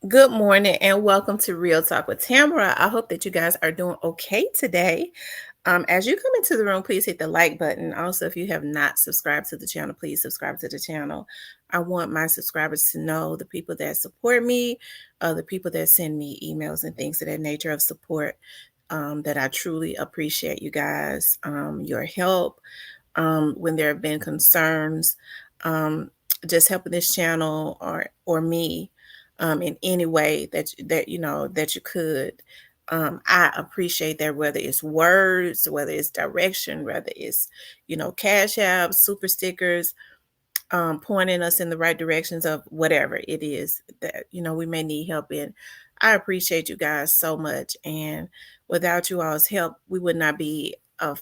Good morning and welcome to Real Talk with Tamara. I hope that you guys are doing okay today. As you come into the room, please hit the like button. Also, if you have not subscribed to the channel, please subscribe to the channel. I want my subscribers to know the people that support me, the people that send me emails and things of that nature of support, that I truly appreciate you guys, your help when there have been concerns, um, just helping this channel or me in any way that you know that you could. I appreciate that, whether it's words, whether it's direction, whether it's cash apps, super stickers, pointing us in the right directions of whatever it is that we may need help in. I appreciate you guys so much, and without you all's help, we would not be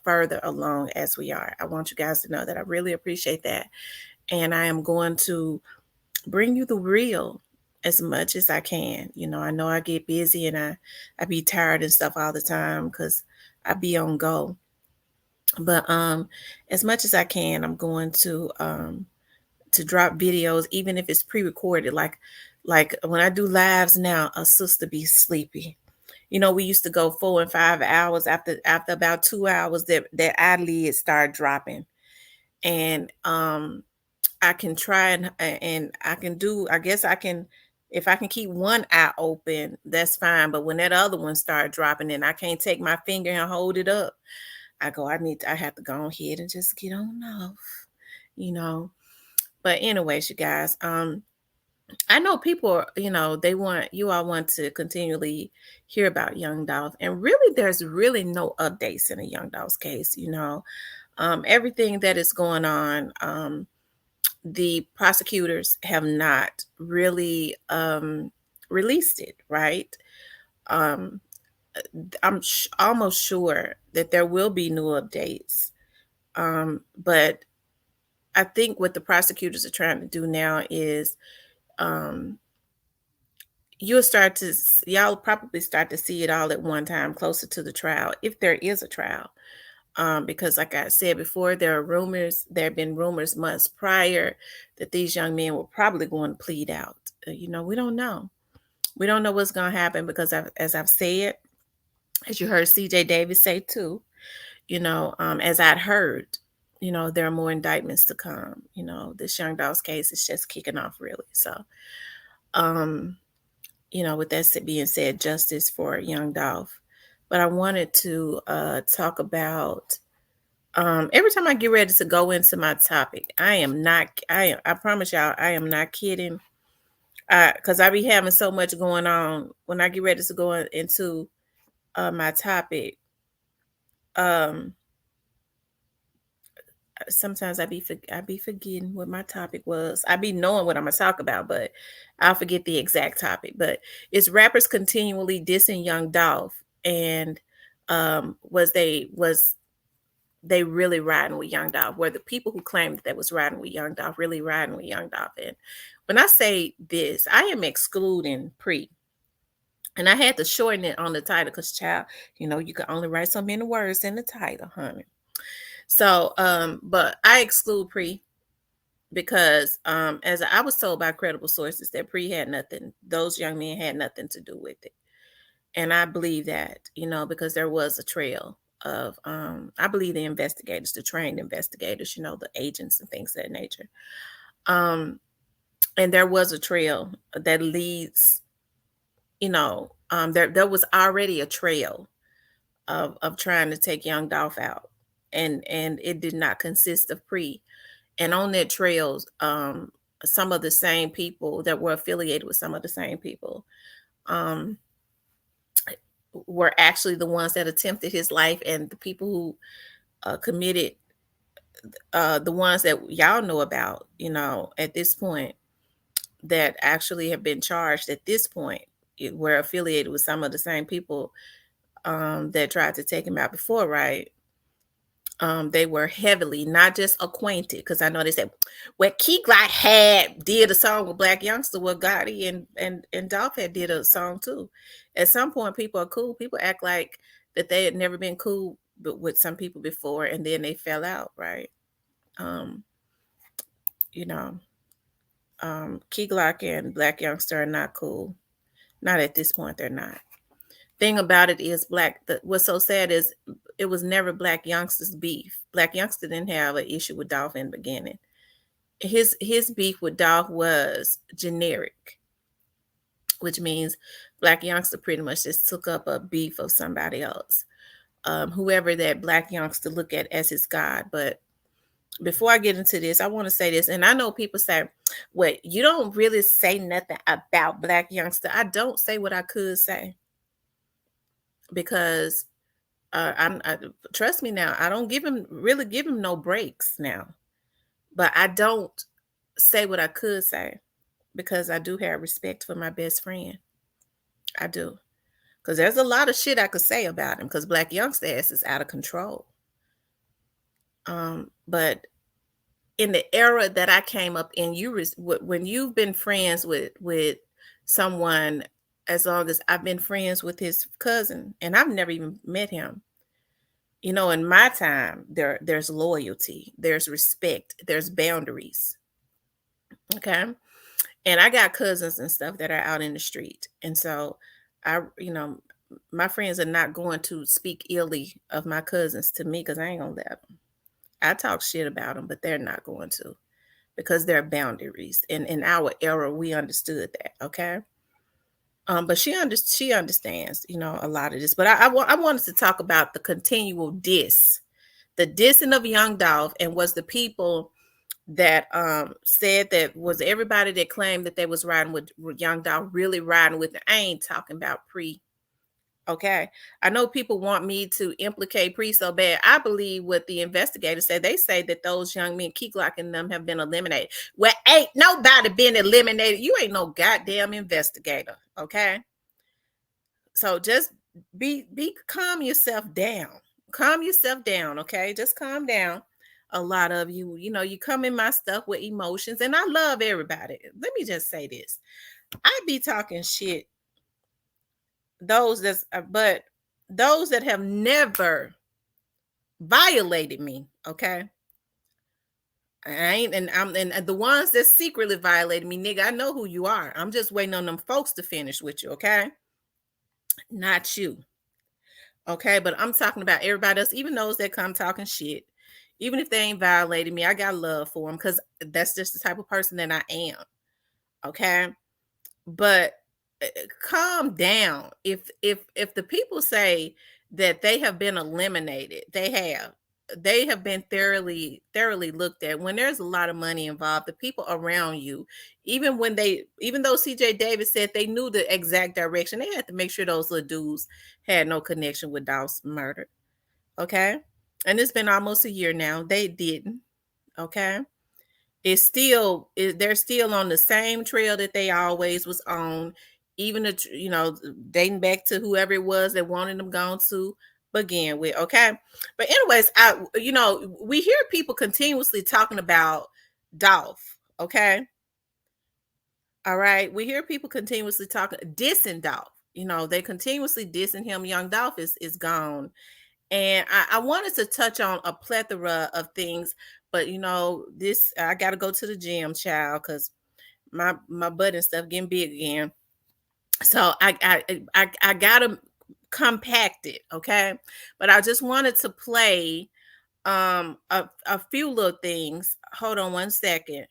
further along as we are. I want you guys to know that I really appreciate that, and I am going to bring you the real as much as I can. I know I get busy and I be tired and stuff all the time because I be on go. But as much as I can, I'm going to drop videos, even if it's pre-recorded. Like when I do lives now, a sister be sleepy. We used to go 4 and 5 hours after about 2 hours that eyelids start dropping. And I can try and I can do, I guess I can, if I can keep one eye open, that's fine. But when that other one start dropping and I can't take my finger and hold it up, I have to go ahead and just get on off, you know. But anyways, you guys, I know people, they want you all want to continually hear about Young Dolph, and really, there's really no updates in a Young Dolph's case. Everything that is going on, the prosecutors have not really released it, right? Um, almost sure that there will be new updates, but I think what the prosecutors are trying to do now is um, y'all probably start to see it all at one time closer to the trial, if there is a trial. Because like I said before, there have been rumors months prior that these young men were probably going to plead out. We don't know. We don't know what's going to happen because as I've said, as you heard CJ Davis say too, as I'd heard, there are more indictments to come. This Young Dolph's case is just kicking off really. So, um, with that being said, justice for Young Dolph. But I wanted to talk about every time I get ready to go into my topic, I promise y'all, I am not kidding. Because I be having so much going on when I get ready to go into my topic. Um, Sometimes I be forgetting what my topic was. I be knowing what I'm gonna talk about, but I'll forget the exact topic. But it's rappers continually dissing Young Dolph, and was they really riding with Young Dolph? Were the people who claimed that was riding with Young Dolph really riding with Young Dolph? And when I say this, I am excluding Pre. And I had to shorten it on the title because, child, you can only write so many words in the title, honey. So, but I exclude Pre because, as I was told by credible sources, that Pre had nothing, those young men had nothing to do with it. And I believe that, because there was a trail of, I believe the investigators, the trained investigators, the agents and things of that nature. And there was a trail that leads, there was already a trail of trying to take Young Dolph out. And it did not consist of Pre. And on that trail, some of the same people that were affiliated with some of the same people, um, were actually the ones that attempted his life, and the people who committed, the ones that y'all know about, at this point, that actually have been charged at this point, were affiliated with some of the same people that tried to take him out before, right? They were heavily not just acquainted, because I know they said, well, Key Glock had did a song with Black Youngster, well, Gotti and Dolph had did a song too. At some point, people are cool. People act like that they had never been cool with some people before, and then they fell out, right? Um, you know, Key Glock and Black Youngster are not cool. Not at this point, they're not. Thing about it is what's so sad is it was never Black Youngster's beef. Black Youngster didn't have an issue with Dolph in the beginning. His beef with Dolph was generic, which means Black Youngster pretty much just took up a beef of somebody else, whoever that Black Youngster look at as his God. But before I get into this, I want to say this, and I know people say, "Well, you don't really say nothing about Black Youngster." I don't say what I could say because trust me now, I don't give him no breaks now, but I don't say what I could say because I do have respect for my best friend. I do. Because there's a lot of shit I could say about him because Black Youngster ass is out of control. But in the era that I came up in, when you've been friends with someone as long as I've been friends with his cousin, and I've never even met him. In my time, there's loyalty, there's respect, there's boundaries. Okay. And I got cousins and stuff that are out in the street. And so my friends are not going to speak illy of my cousins to me because I ain't gonna let them. I talk shit about them, but they're not going to because there are boundaries. And in our era, we understood that. Okay. But she understands, a lot of this. But I wanted to talk about the continual the dissing of Young Dolph, and was the people that said that was everybody that claimed that they was riding with Young Dolph really riding with it. I ain't talking about Pre. Okay. I know people want me to implicate Pre so bad. I believe what the investigators say. They say that those young men, Key Glock and them, have been eliminated. Well, ain't nobody been eliminated. You ain't no goddamn investigator. Okay. So just be calm yourself down. Calm yourself down. Okay. Just calm down. A lot of you, you come in my stuff with emotions, and I love everybody. Let me just say this. I be talking shit. But those that have never violated me, okay? I ain't, and the ones that secretly violated me, nigga, I know who you are. I'm just waiting on them folks to finish with you, okay? Not you. Okay, but I'm talking about everybody else, even those that come talking shit. Even if they ain't violated me, I got love for them because that's just the type of person that I am. Okay, but calm down. If the people say that they have been eliminated, they have been thoroughly looked at. When there's a lot of money involved, the people around you, even though CJ Davis said they knew the exact direction, they had to make sure those little dudes had no connection with Dolph's murder. Okay, and it's been almost a year now. They didn't. Okay, they're still on the same trail that they always was on, even dating back to whoever it was that wanted them gone to begin with. Okay, but anyways, we hear people continuously talking about Dolph. Okay, all right, we hear people continuously dissing Dolph. They continuously dissing him. Young Dolph is gone. And I wanted to touch on a plethora of things, but this I got to go to the gym, child, because my butt and stuff getting big again. So I gotta compact it, okay? But I just wanted to play a few little things. Hold on one second.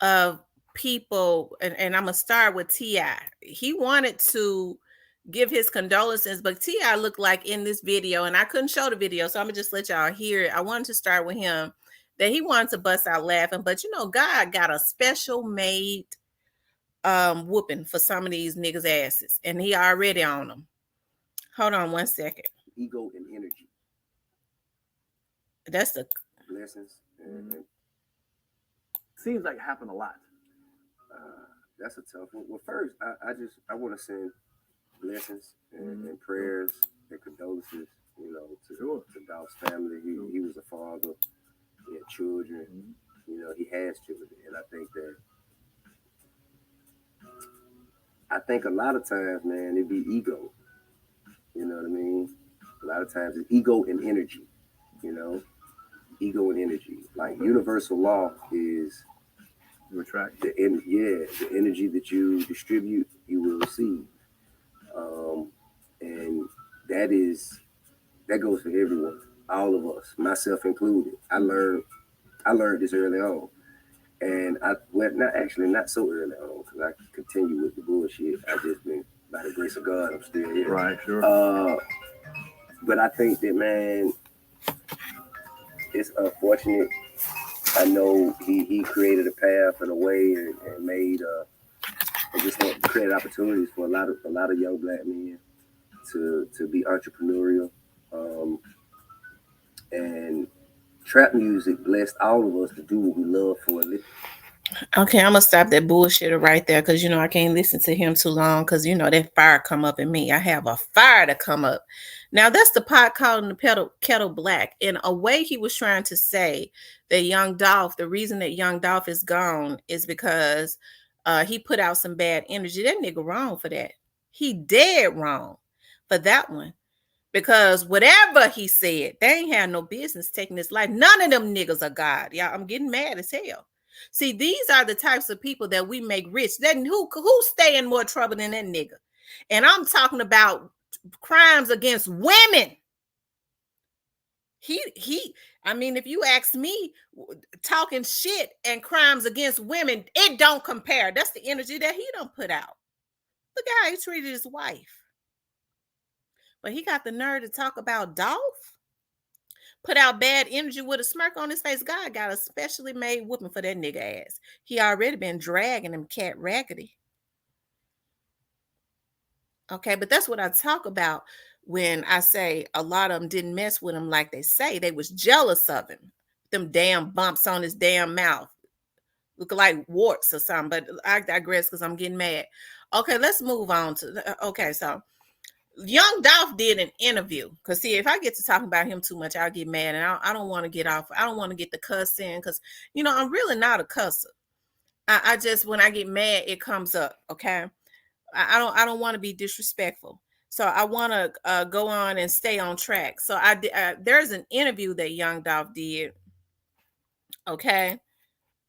Of people, and I'm gonna start with T.I. He wanted to give his condolences, but T.I. looked like in this video, and I couldn't show the video, so I'm gonna just let y'all hear it. I wanted to start with him, that he wanted to bust out laughing, but God got a special made whooping for some of these niggas' asses, and he already on them. Hold on one second. Ego and energy. That's the blessings. Seems like it happened a lot. That's a tough one. Well, first, I want to send blessings and prayers and condolences, to Dolph's family. He was a father. He had children. He has children, and I think a lot of times, man, it'd be ego. You know what I mean? A lot of times it's ego and energy. Ego and energy. Like universal law is You attract the energy that you distribute, you will receive, and that goes for everyone, all of us, myself included. I learned this early on, and not so early on because I continue with the bullshit. I just been by the grace of God, I'm still here. Right, sure. But I think that, man, it's unfortunate. I know he created a path and a way and made and just created opportunities for a lot of young black men to be entrepreneurial. And trap music blessed all of us to do what we love for a living. Okay, I'm gonna stop that bullshit right there because I can't listen to him too long because that fire come up in me. I have a fire to come up. Now that's the pot calling the kettle black. In a way, he was trying to say that young Dolph, the reason that young Dolph is gone is because he put out some bad energy. That nigga wrong for that. He dead wrong for that one. Because whatever he said, they ain't had no business taking his life. None of them niggas are God. Y'all, I'm getting mad as hell. See, these are the types of people that we make rich. Then who stay in more trouble than that nigga? And I'm talking about crimes against women. I mean, if you ask me, talking shit and crimes against women, it don't compare. That's the energy that he don't put out. Look at how he treated his wife. But he got the nerve to talk about Dolph. Put out bad energy with a smirk on his face. God got a specially made whooping for that nigga ass. He already been dragging him cat raggedy. Okay, but that's what I talk about when I say a lot of them didn't mess with him like they say. They was jealous of him. Them damn bumps on his damn mouth. Look like warts or something. But I digress because I'm getting mad. Okay, let's move on to... Okay, so... Young Dolph did an interview because see, if I get to talking about him too much, I'll get mad, and I don't want to get off. I don't want to get the cuss in because I'm really not a cusser. I just when I get mad, it comes up. Okay, I don't want to be disrespectful, so I want to go on and stay on track. So there's an interview that Young Dolph did. Okay,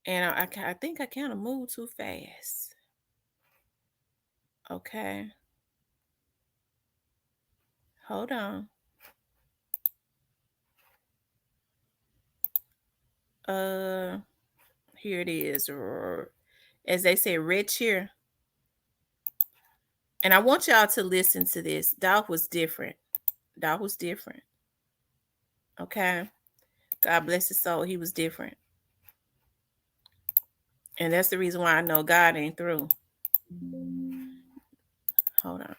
and I think I kind of moved too fast. Okay. Hold on. Here it is. As they say, red cheer. And I want y'all to listen to this. Dolph was different. Dolph was different. Okay. God bless his soul. He was different. And that's the reason why I know God ain't through. Hold on.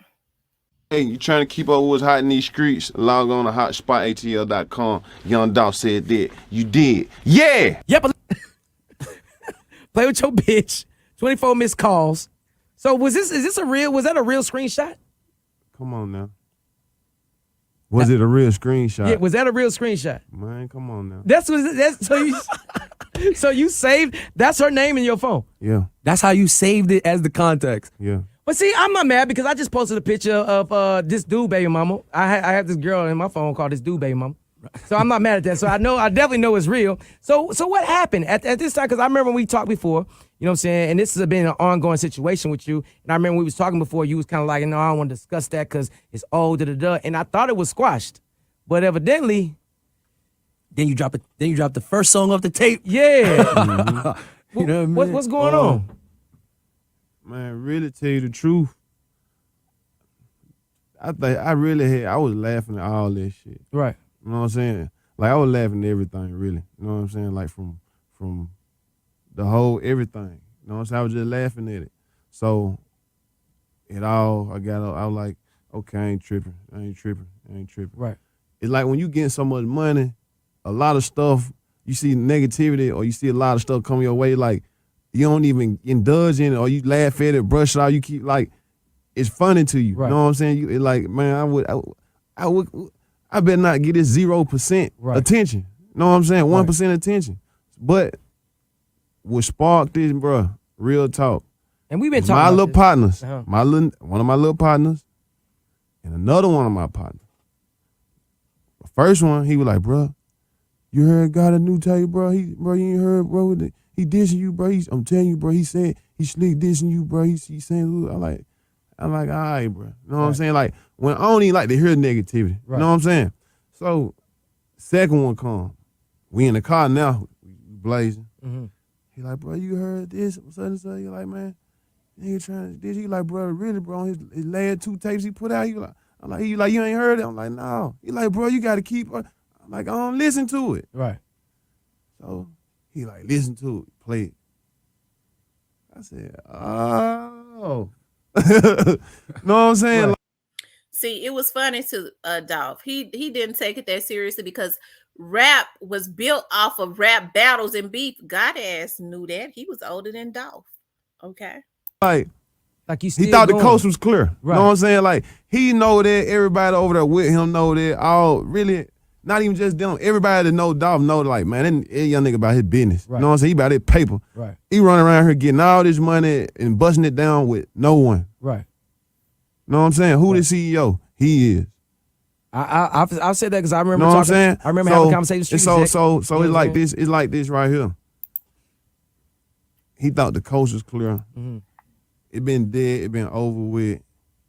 Hey, you trying to keep up with what's hot in these streets? Log on to hotspotatl.com. Young Dolph said that. You did. Yeah! Yep. Play with your bitch. 24 missed calls. So was that a real screenshot? Come on now. Was it a real screenshot? Yeah, was that a real screenshot? Man, come on now. That's so you so you saved that's her name in your phone. Yeah. That's how you saved it as the context. Yeah. But see, I'm not mad because I just posted a picture of this dude baby mama. I have this girl in my phone called this dude baby mama. So I'm not mad at that. So I definitely know it's real. So what happened at this time? Because I remember when we talked before, you know what I'm saying? And this has been an ongoing situation with you. And I remember we was talking before, you was kind of like, no, I don't want to discuss that because it's old, da-da-da. And I thought it was squashed. But evidently... Then you drop the first song off the tape. Yeah. Mm-hmm. You know what I mean? What's going on? Man, really tell you the truth, I think I was laughing at all that shit. Right. You know what I'm saying? Like I was laughing at everything, really. You know what I'm saying? Like from the whole everything. You know what I'm saying? I was just laughing at it. So I was like, okay, I ain't tripping. Right. It's like when you getting so much money, a lot of stuff, you see negativity or you see a lot of stuff come your way, like you don't even indulge in it or you laugh at it, brush it off, you keep like, it's funny to you. Right. You know what I'm saying? It's like, man, I better not get this 0% attention. You know what I'm saying? 1% attention. But what sparked this, bro, real talk. And we've been talking my about little this. partners, Uh-huh. one of my little partners, and another one of my partners. The first one, he was like, bro, you heard got a new tape, bro? You ain't heard, bro? He he dissing you, bro. I'm telling you, bro. He said he slick dissing you, bro. He saying, I'm like, all right, bro. You know what I'm saying? Like, when I don't even like to hear negativity. You know what I'm saying? So, second one come. We in the car now, we blazing. Mm-hmm. He like, bro, you heard this? So. You like, man, nigga trying to diss. He like, bro, really, bro, on his last 2 tapes he put out, I'm like, you ain't heard it? I'm like, no. He like, bro, you got to keep, I'm like, I don't listen to it. Right. So, he like, listen to it, play it. I said, oh. Know what I'm saying? Right. See, it was funny to Dolph. He didn't take it that seriously because rap was built off of rap battles and beef. God ass knew that. He was older than Dolph. Okay. Like you still he thought going. the coast was clear. Right. Know what I'm saying? Like, he know that, everybody over there with him know that, all really, not even just them, everybody that know Dolph know, like, man, that young nigga about his business. Right. You know what I'm saying? He about his paper. Right. He running around here getting all this money and busting it down with no one. Right. Know what I'm saying? Who the CEO? He is. I've said that because I remember Know what I'm talking. saying? I remember having conversations. So it's like this. It's like this right here. He thought the coast was clear. Mm-hmm. It been dead. It been over with.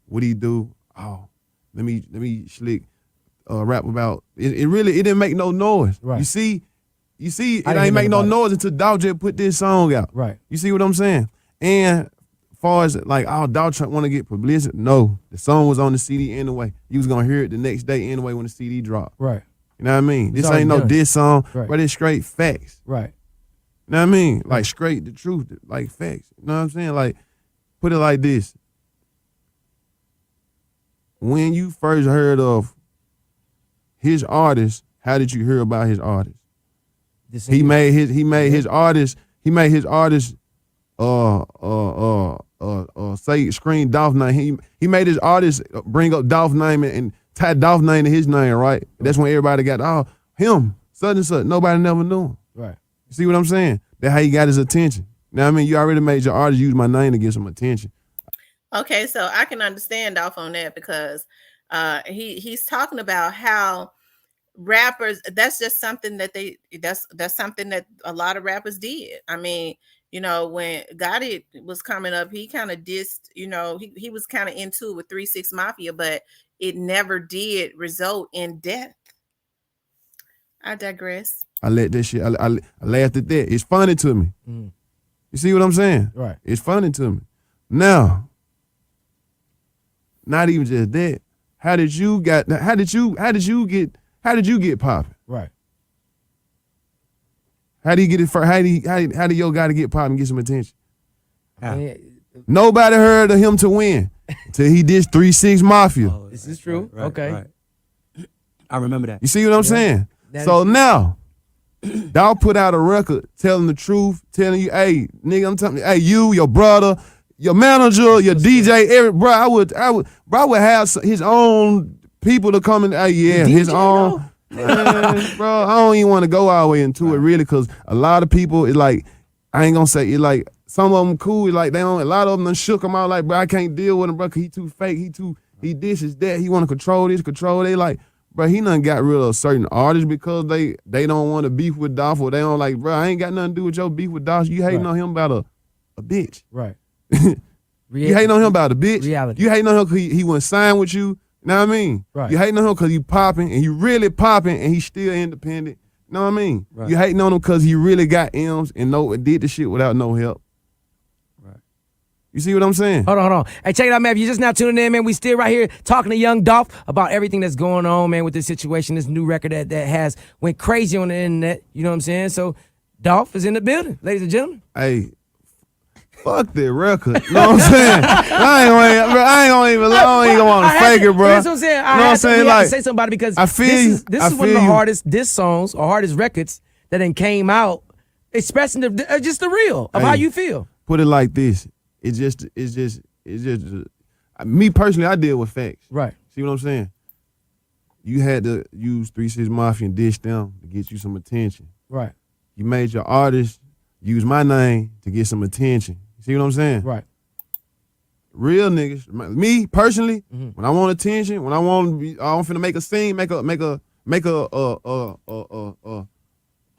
What he do? Oh, let me slick rap about it. It really didn't make no noise. Right. You see, it I didn't ain't make no hear nothing noise until Dolph just put this song out. Right. You see what I'm saying? And far as like, Dolph want to get publicity, no. The song was on the CD anyway. You was gonna hear it the next day anyway when the CD dropped. Right. You know what I mean? It's This ain't no already done. diss song, Right. but it's straight facts. Right. You know what I mean? Like straight the truth, like facts. You know what I'm saying? Like, put it like this. When you first heard of his artist, how did you hear about his artist? He made his artist say screen Dolph name. He made his artist bring up Dolph name and tie Dolph name to his name, right? That's when everybody got him, such and such. Nobody never knew him. Right. You see what I'm saying? That's how he got his attention. Now I mean, you already made your artist use my name to get some attention. Okay, so I can understand Dolph on that because he's talking about how rappers, that's just something that that's something that a lot of rappers did. I mean, you know, when Gotti was coming up, he kind of dissed, you know, he was kind of into it with 3-6 Mafia, but it never did result in death. I digress. I let that shit, I laughed at that. It's funny to me. Mm. You see what I'm saying? Right. It's funny to me. Now, not even just that. How did you get popping? Right. How do you get it first? How do your guy to get popping and get some attention? I mean, Nobody heard of him to win till he did 3-6 Mafia. Oh, This is true. Right, Okay. right. I remember that. You see what I'm saying? That So is- now, Dolph put out a record telling the truth, telling you, hey, nigga, I'm telling you, hey, you, your brother, your manager, your DJ, bro, I would have his own people to come in. Hey, yeah, his DJ own. Man, bro, I don't even want to go all the way into it really, because a lot of people, it like, I ain't gonna say it, like some of them cool, like they don't. A lot of them done shook him out, like, bro, I can't deal with him, bro, 'cause he too fake, he this is that, he want to control this, control they like. Bro, he done got rid of certain artists because they don't want to beef with Dolph, or they don't like, bro, I ain't got nothing to do with your beef with Dolph. You hating on him about a bitch. Right. You hating on him about a bitch. Reality. You hating on him because he wouldn't sign with you. You know what I mean? Right. You hating on him because he popping, and he really popping, and he still independent. You know what I mean? Right. You hating on him because he really got M's and did the shit without no help. Right. You see what I'm saying? Hold on. Hey, check it out, man. If you're just now tuning in, man, we still right here talking to young Dolph about everything that's going on, man, with this situation, this new record that has went crazy on the internet. You know what I'm saying? So Dolph is in the building, ladies and gentlemen. Hey, fuck that record. You know what I'm saying? I ain't gonna want to fake it, bro. That's what I'm saying. You know what I'm saying? We have Like, to say something about it because I feel this you. is I one of the feel you. hardest diss songs or hardest records that then came out, expressing just the real of Hey. how you feel. Put it like this. It's just me personally, I deal with facts. Right. See what I'm saying? You had to use 3-6 Mafia and dish them to get you some attention. Right. You made your artist use my name to get some attention. See what I'm saying? Right. Real niggas, me personally, when I want attention, when I want to be, I'm finna make a scene, make a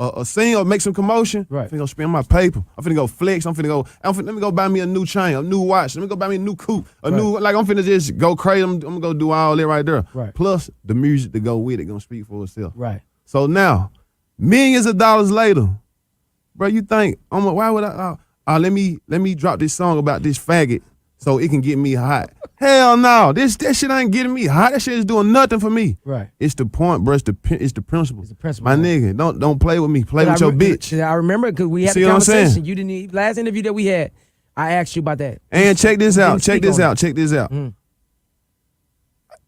a scene or make some commotion, Right. I'm finna go spend my paper. I'm finna go flex. Let me go buy me a new chain, a new watch. Let me go buy me a new coupe, new, like I'm finna just go crazy. I'm gonna go do all that right there. Right. Plus the music to go with it gonna speak for itself. Right. So now, millions of dollars later, bro, you think why would I? Let me drop this song about this faggot so it can get me hot. Hell no, that shit ain't getting me hot. That shit is doing nothing for me. Right. It's the point, bro. It's the principle. It's the principle. My nigga, don't play with me. Play with your bitch. I remember because we had See a what I'm saying? conversation. You didn't last interview that we had. I asked you about that. And check this out. Check this out. Mm.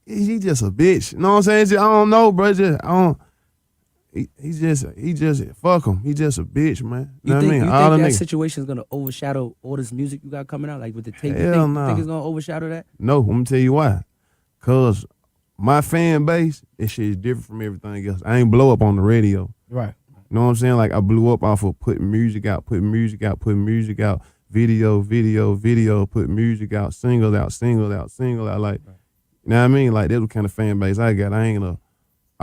He just a bitch. You know what I'm saying? I don't know, bro. He just fuck him. He just a bitch, man. You know what I mean? You All think the that niggas. situation is gonna overshadow all this music you got coming out, like with the tape? Hell You no. think it's gonna overshadow that? No, I'm gonna tell you why. Cause my fan base, this shit is different from everything else. I ain't blow up on the radio. Right. You know what I'm saying? Like I blew up off of putting music out, video, put music out, single out. Like, you know what I mean? Like that's what kind of fan base I got. I ain't gonna,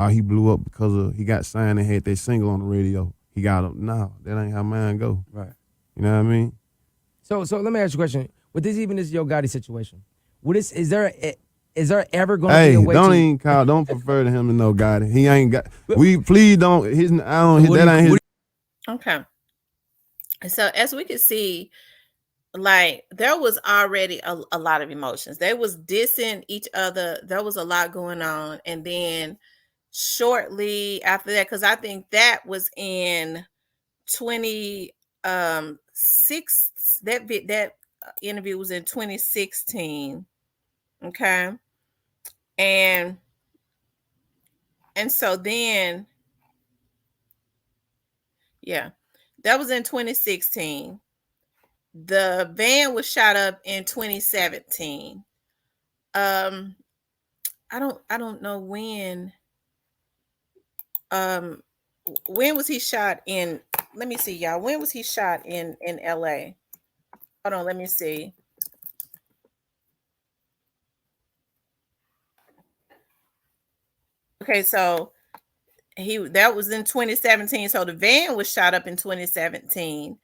he blew up because he got signed and had that single on the radio. He got him. No, that ain't how mine go. Right. You know what I mean? So let me ask you a question. With this Yo Gotti situation, is there ever going to be a way don't prefer to him to know Gotti. He ain't got. We please don't. Okay. So as we could see, like there was already a lot of emotions. They was dissing each other. There was a lot going on, and then shortly after that, because I think that was in 20 six. That interview was in 2016. Okay, and so then, yeah, that was in 2016. The van was shot up in 2017. I don't know when was he shot in, let me see, y'all. When was he shot in LA? Hold on, let me see. Okay, so that was in 2017. So the van was shot up in 2017.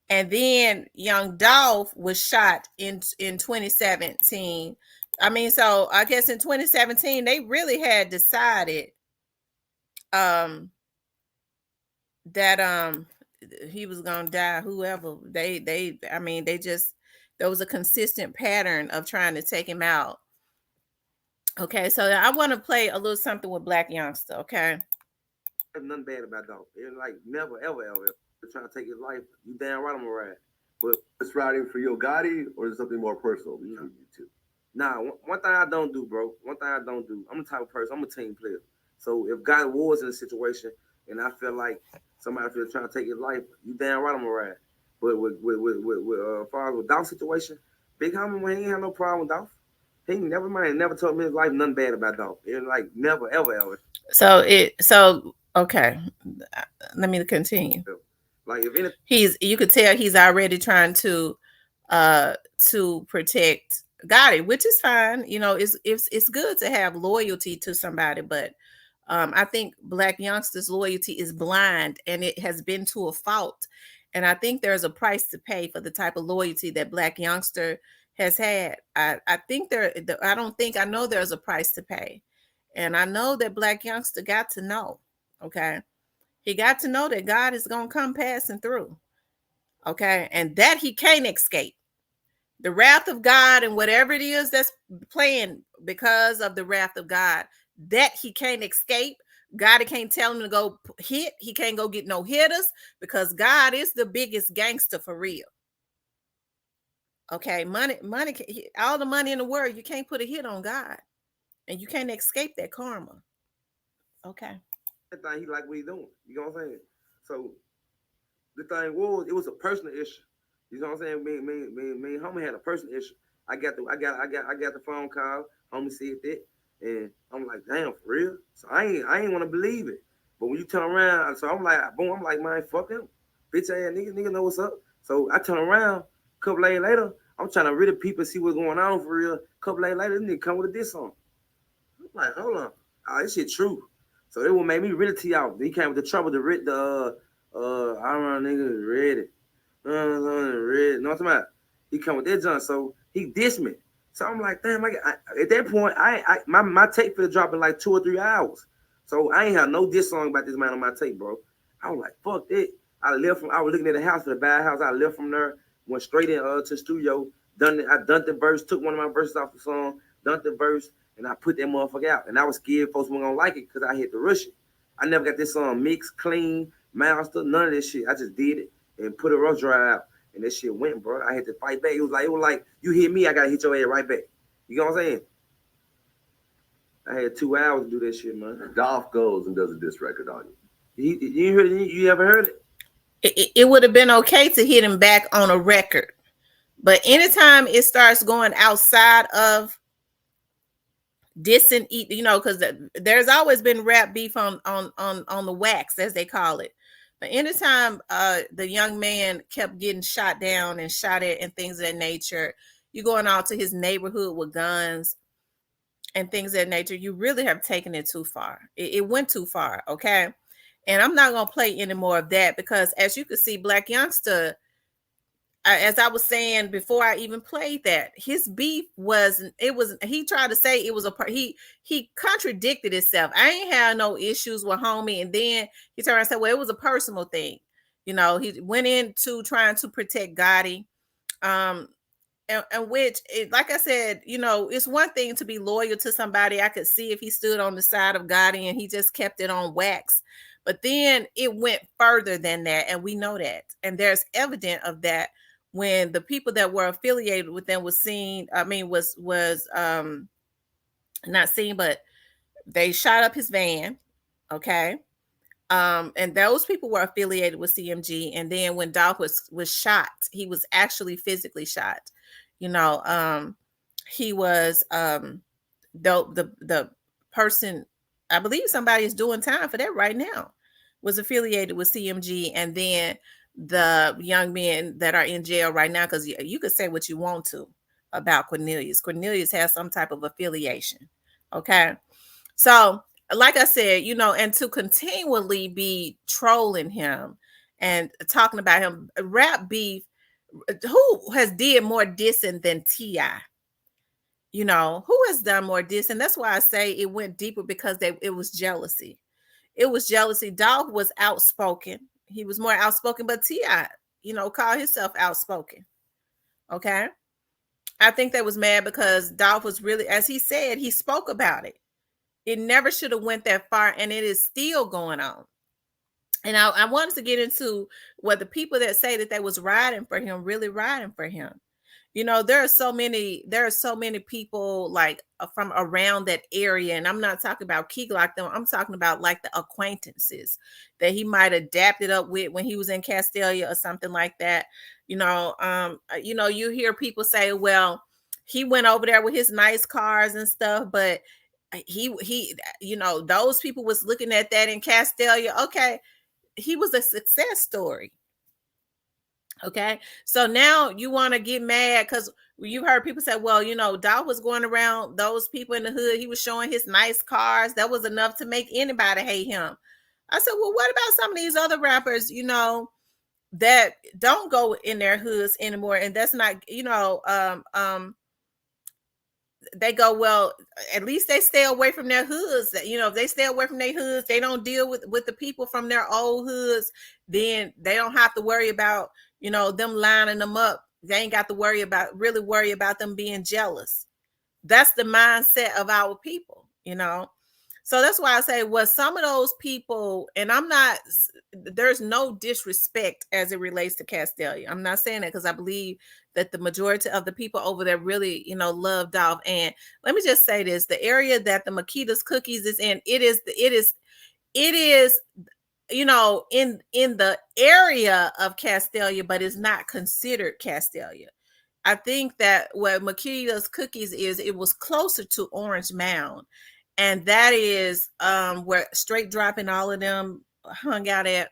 And then young Dolph was shot in 2017. I mean, so I guess in 2017 they really had decided that he was gonna die. Whoever they I mean, they just, there was a consistent pattern of trying to take him out. Okay, so I want to play a little something with Black Youngster. Okay, There's nothing bad about Dolph. It's like never ever trying to take his life. You damn right I'm gonna ride. But It's riding for Yo Gotti, or is it something more personal between you two? nah, one thing I don't do, bro. One thing I don't do. I'm the type of person. I'm a team player. So if God was in a situation and I feel like somebody feels trying to take his life, you damn right I'm gonna ride. But with far as with Dolph's situation, Big Homie, he ain't have no problem with Dolph. He never told me his life nothing bad about Dolph. It like never ever. so okay, let me continue. Like if anything, You could tell he's already trying to protect Gotti, which is fine. You know, it's good to have loyalty to somebody, but I think Black Youngster's loyalty is blind, and it has been to a fault. And I think there's a price to pay for the type of loyalty that Black Youngster has had. I know there's a price to pay, and I know that Black Youngster got to know. Okay, he got to know that God is gonna come passing through. Okay, and that he can't escape the wrath of God, and whatever it is that's playing because of the wrath of God, that he can't escape. God can't tell him to go hit. He can't go get no hitters, because God is the biggest gangster for real. Okay, money, all the money in the world, you can't put a hit on God, and you can't escape that karma. Okay. that thing he like what he doing. You know what I'm saying? So the thing was, it was a personal issue. You know what I'm saying? Me and homie had a personal issue. I got the phone call. Homie said that, and I'm like, damn, for real. So I ain't want to believe it. But when you turn around, so I'm like, boom, I'm like, man, fuck him, bitch ass nigga know what's up. So I turn around, a couple days later, I'm trying to really people see what's going on for real. A couple days later, this nigga come with a diss song. I'm like, hold on, this shit true. So it will make me really tee out. He came with the trouble to I run niggas ready. Red. No, I'm talking about he come with that junk, so he dissed me. So I'm like, damn, at that point, my tape feel drop in like 2 or 3 hours. So I ain't have no diss song about this man on my tape, bro. I was like, fuck that. I was looking at the house for the bad house. I left from there, went straight in to the studio. I done the verse, took one of my verses off the song, done the verse, and I put that motherfucker out. And I was scared folks weren't gonna like it because I had to rush it. I never got this song mixed, clean, mastered, none of this shit. I just did it and put a rough dry out. And that shit went, bro. I had to fight back. It was like you hit me, I gotta hit your ass right back. You know what I'm saying? I had 2 hours to do that shit, man. Dolph goes and does a diss record on you. You heard it? You ever heard it? It would have been okay to hit him back on a record, but anytime it starts going outside of dissing, because there's always been rap beef on the wax, as they call it. But anytime the young man kept getting shot down and shot at and things of that nature, you going out to his neighborhood with guns and things of that nature, you really have taken it too far. It went too far, okay? And I'm not going to play any more of that because, as you can see, Black Youngster, as I was saying before I even played that, his beef he tried to say it was he contradicted himself. I ain't had no issues with homie, and then he turned around and said, well, it was a personal thing. He went into trying to protect Gotti. And which, like I said, it's one thing to be loyal to somebody. I could see if he stood on the side of Gotti and he just kept it on wax. But then it went further than that, and we know that. And there's evidence of that when the people that were affiliated with them was not seen, but they shot up his van, okay? And those people were affiliated with CMG. And then when Dolph was shot, he was actually physically shot. He was the person, I believe somebody is doing time for that right now, was affiliated with CMG. And then the young men that are in jail right now, because you could say what you want to about Cornelius. Cornelius has some type of affiliation. Okay. So, like I said, and to continually be trolling him and talking about him, rap beef, who has did more dissing than T.I.? Who has done more dissing? That's why I say it went deeper, because it was jealousy. It was jealousy. Dolph was outspoken. He was more outspoken, but T.I., called himself outspoken. Okay. I think they was mad because Dolph was really, as he said, he spoke about it. It never should have went that far, and it is still going on. And I wanted to get into what the people that say that they was riding for him really riding for him. There are so many people like from around that area, and I'm not talking about Key Glock them. I'm talking about like the acquaintances that he might have adapted up with when he was in Castelia or something like that. You hear people say, well, he went over there with his nice cars and stuff, but he those people was looking at that in Castelia. Okay, he was a success story. Okay, so now you want to get mad because you heard people say, well, Dolph was going around those people in the hood. He was showing his nice cars. That was enough to make anybody hate him. I said, well, what about some of these other rappers, that don't go in their hoods anymore? And that's not, they go, well, at least they stay away from their hoods. If they stay away from their hoods, they don't deal with the people from their old hoods, then they don't have to worry about, them lining them up. They ain't got to worry about them being jealous. That's the mindset of our people, So that's why I say, well, some of those people, and there's no disrespect as it relates to Castelia. I'm not saying that, because I believe that the majority of the people over there really, love Dolph. And let me just say this, the area that the Makita's Cookies is in, it is, in the area of Castelia, but it's not considered Castelia. I think that what Makita's Cookies is, it was closer to Orange Mound. And that is where Straight Drop and all of them hung out at.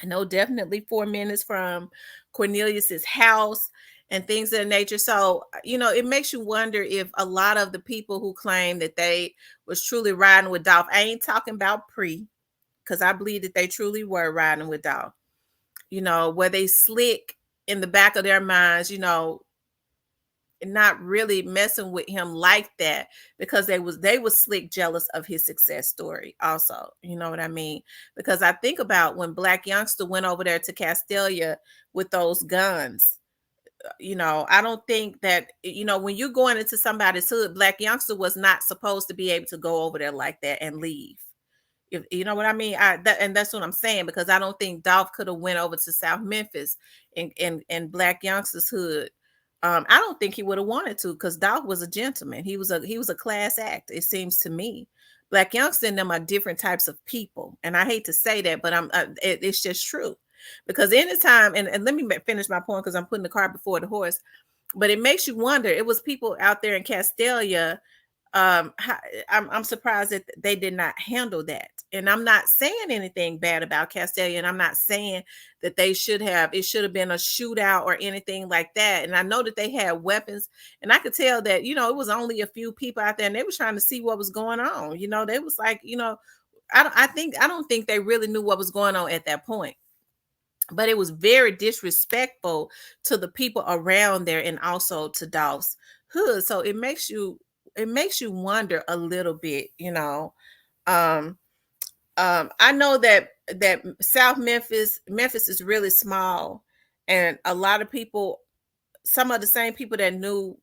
I know definitely 4 minutes from Cornelius's house and things of that nature. So, it makes you wonder if a lot of the people who claim that they was truly riding with Dolph, I ain't talking about Pre. because I believe that they truly were riding with Dolph. Were they slick in the back of their minds, not really messing with him like that, because they was slick jealous of his success story also. You know what I mean? Because I think about when Black Youngster went over there to Castelia with those guns. I don't think that, when you're going into somebody's hood, Black Youngster was not supposed to be able to go over there like that and leave. If you know what I mean, and that's what I'm saying, because I don't think Dolph could have went over to South Memphis and Black Youngster's hood. I don't think he would have wanted to, because Dolph was a gentleman. He was a class act. It seems to me. Black Youngster and them are different types of people, and I hate to say that, but it's just true. Because anytime, and let me finish my point, because I'm putting the cart before the horse. But it makes you wonder. It was people out there in Castelia. I'm surprised that they did not handle that. And I'm not saying anything bad about Castelia, and I'm not saying that it should have been a shootout or anything like that. And I know that they had weapons, and I could tell that, it was only a few people out there, and they were trying to see what was going on. They was like, I don't think they really knew what was going on at that point. But it was very disrespectful to the people around there, and also to Dolph's hood. So it makes you wonder a little bit. I know that South Memphis is really small, and a lot of people, some of the same people that knew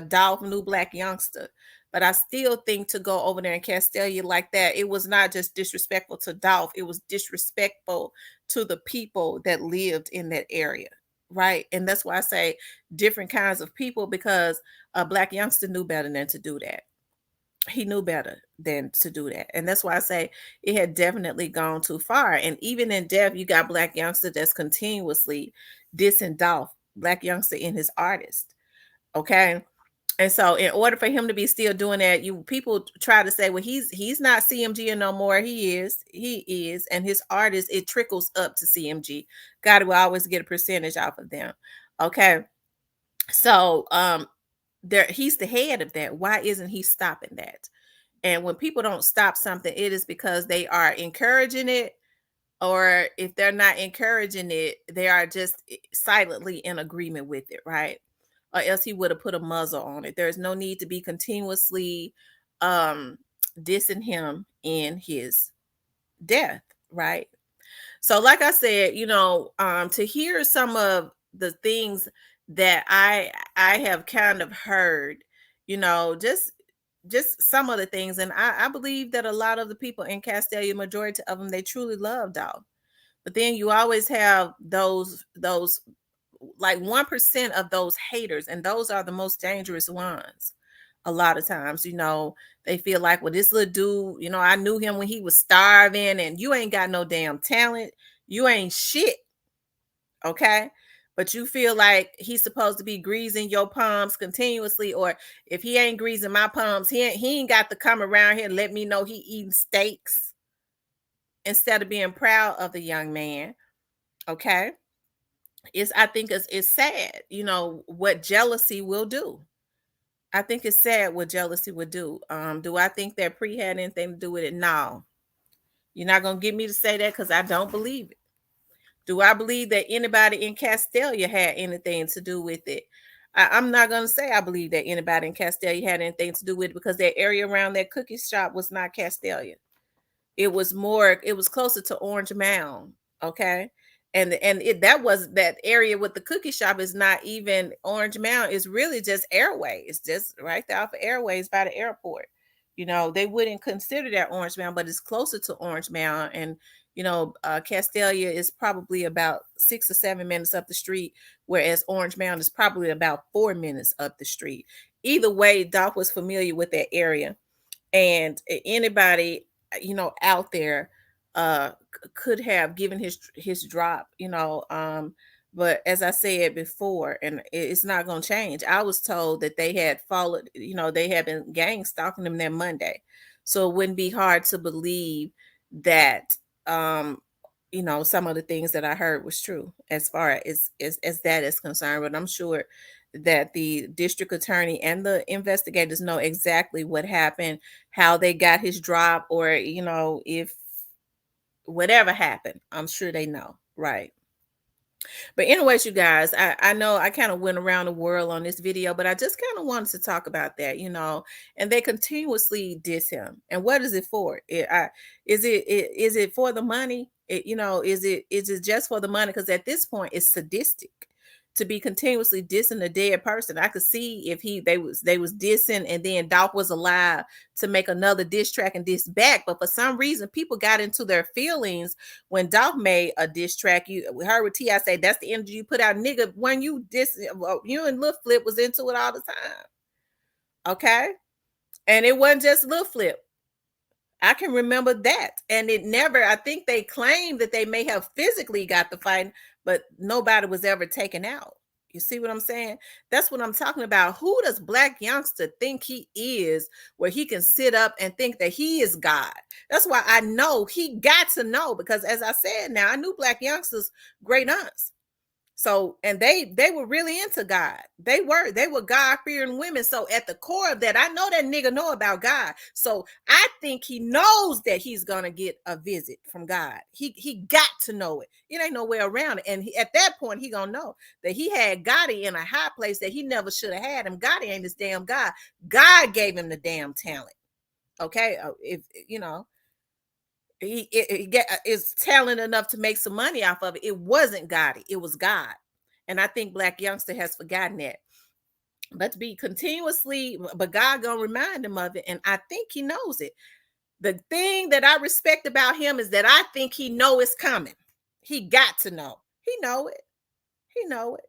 Dolph knew Black Youngster. But I still think to go over there in Castelia like that, it was not just disrespectful to Dolph, it was disrespectful to the people that lived in that area, right? And that's why I say different kinds of people, because Black Youngster knew better than to do that. He knew better than to do that. And that's why I say it had definitely gone too far. And even in death, you got Black Youngster that's continuously dissing Dolph, Black Youngster in his artist. Okay. And so in order for him to be still doing that, people try to say, well, he's not CMG no more. He is. And his artist, it trickles up to CMG. God will always get a percentage off of them. Okay. So he's the head of that. Why isn't he stopping that? And when people don't stop something, it is because they are encouraging it, or if they're not encouraging it, they are just silently in agreement with it, right? Or else he would have put a muzzle on it. There's no need to be continuously dissing him in his death, right? So like I said, to hear some of the things that I have kind of heard, just some of the things, and I believe that a lot of the people in Castelia, majority of them, they truly love Dolph. But then you always have those like 1% of those haters, and those are the most dangerous ones. A lot of times, they feel like, well, this little dude, I knew him when he was starving, and you ain't got no damn talent. You ain't shit. Okay. But you feel like he's supposed to be greasing your palms continuously, or if he ain't greasing my palms, he ain't got to come around here and let me know he eating steaks, instead of being proud of the young man. Okay. I think it's sad, what jealousy will do. I think it's sad what jealousy would do. Do I think that Pre had anything to do with it? No. You're not gonna get me to say that, because I don't believe it. Do I believe that anybody in Castelia had anything to do with it? I'm not gonna say I believe that anybody in Castelia had anything to do with it, because that area around that cookie shop was not Castelia. It was closer to Orange Mound. Okay. That area with the cookie shop is not even Orange Mound. It's really just Airways, just right there off of Airways by the airport. They wouldn't consider that Orange Mound, but it's closer to Orange Mound. And Castelia is probably about 6 or 7 minutes up the street, whereas Orange Mound is probably about 4 minutes up the street. Either way, Doc was familiar with that area, and anybody out there could have given his drop, but as I said before, and it's not going to change, I was told that they had followed, they had been gang stalking them that Monday. So it wouldn't be hard to believe that some of the things that I heard was true, as far as that is concerned. But I'm sure that the district attorney and the investigators know exactly what happened, how they got his drop, or if Whatever happened, I'm sure they know, right? But anyways, you guys, I know I kind of went around the world on this video, but I just kind of wanted to talk about that, and they continuously diss him. And what is it for? Is it for the money? Is it just for the money? Because at this point, it's sadistic to be continuously dissing a dead person. I could see if they was dissing, and then Dolph was alive to make another diss track and diss back. But for some reason, people got into their feelings when Dolph made a diss track. We heard with T.I. say that's the energy you put out, nigga. When you diss, you and Lil Flip was into it all the time, okay? And it wasn't just Lil Flip. I can remember that. And it never, I think they claimed that they may have physically got the fight, but nobody was ever taken out. You see what I'm saying? That's what I'm talking about. Who does Black Youngster think he is, where he can sit up and think that he is God? That's why I know he got to know, because as I said, now I knew Black Youngster's great aunts. So, and they were really into God. They were God-fearing women. So at the core of that, I know that nigga know about God. So I think he knows that he's gonna get a visit from God. He got to know it. It ain't no way around it. And at that point, he gonna know that he had Gotti in a high place that he never should have had him. Gotti ain't this damn God. God gave him the damn talent. Okay, if he is talent enough to make some money off of it. It wasn't Gotti, it was God. And I think Black Youngster has forgotten that. But to be continuously, but God gonna remind him of it, and I think he knows it. The thing that I respect about him is that I think he know it's coming. He got to know. He know it. He know it.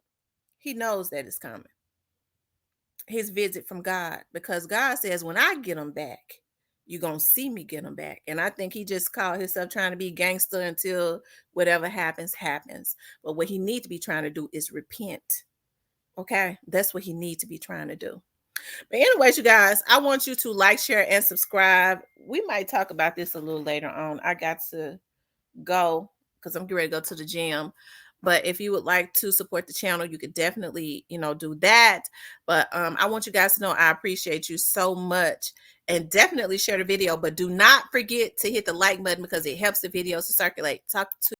He knows that it's coming. His visit from God, because God says, when I get him back, you're going to see me get him back. And I think he just called himself trying to be gangster until whatever happens, happens. But what he needs to be trying to do is repent. Okay? That's what he needs to be trying to do. But anyways, you guys, I want you to like, share, and subscribe. We might talk about this a little later on. I got to go because I'm getting ready to go to the gym. But if you would like to support the channel, you could definitely, do that. But I want you guys to know I appreciate you so much, and definitely share the video. But do not forget to hit the like button, because it helps the videos to circulate. Talk to